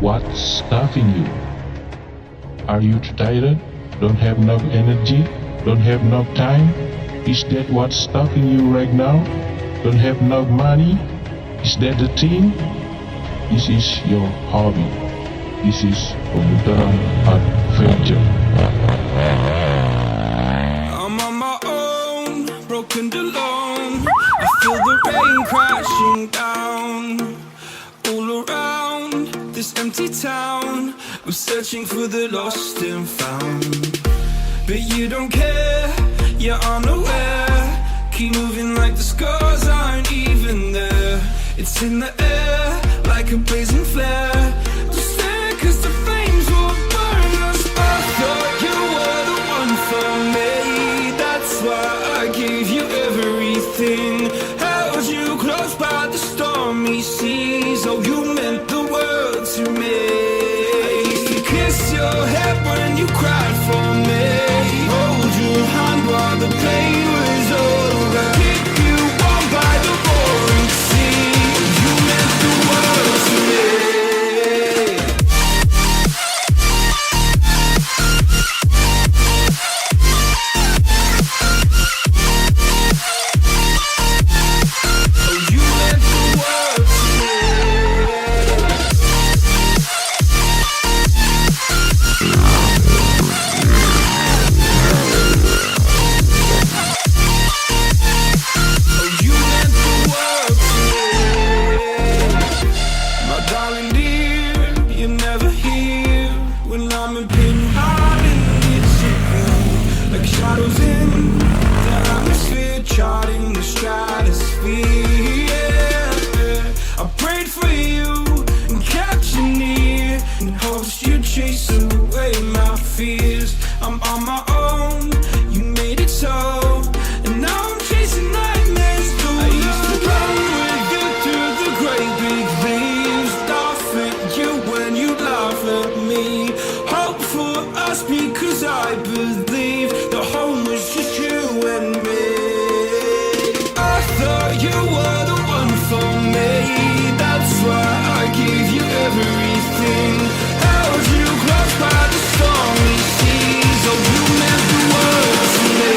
what's stopping you? Are you tired? Don't have enough energy? Don't have enough time? Is that what's stopping you right now? Don't have enough money? Is that the thing? This is your hobby. This is Pemutaran Adventure. I'm on my own, broken alone. I feel the rain crashing down all around this empty town. I'm searching for the lost and found, but you don't care, you're unaware. Keep moving like the scars aren't even there. It's in the air like a blazing flare. Just stare 'cause the flames will burn us. I thought you were the one for me. That's why I gave you everything. Held you close by the stormy seas. Oh, you meant the world to me. I used to kiss your head when you cried for me. Hold your hand while the pain was over. Keep you warm by the roaring sea. You meant the world to me. Oh, you meant the world to me. Oh, you meant the world to me. My darling dear, you're never here when I'm in pain. Hiding, it's you, like shadows in the atmosphere, charting the stratosphere. Yeah. I prayed for you and kept you near in hopes you'd chase away my fears. I'm on my own, you made it so, and now I'm chasing nightmares through. I used to run with you through the great big leaves, laugh at you when you laugh at me. Hope for us because I believe the home was just you and me. I thought you were the one for me. That's why I gave you everything. Held you close by the stormy seas. Oh, you meant the world to me.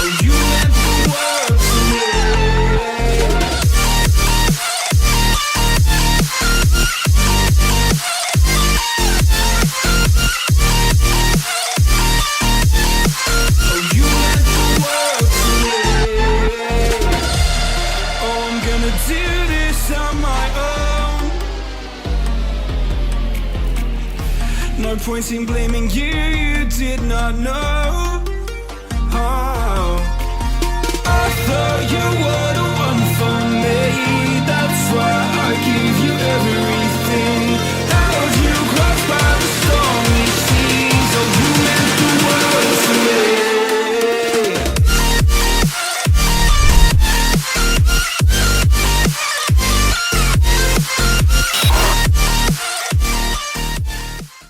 Oh, you meant the world to me. Oh, you meant the world to me. Oh, I'm gonna do this on my own. No point in blaming you, you did not know. Oh, I thought you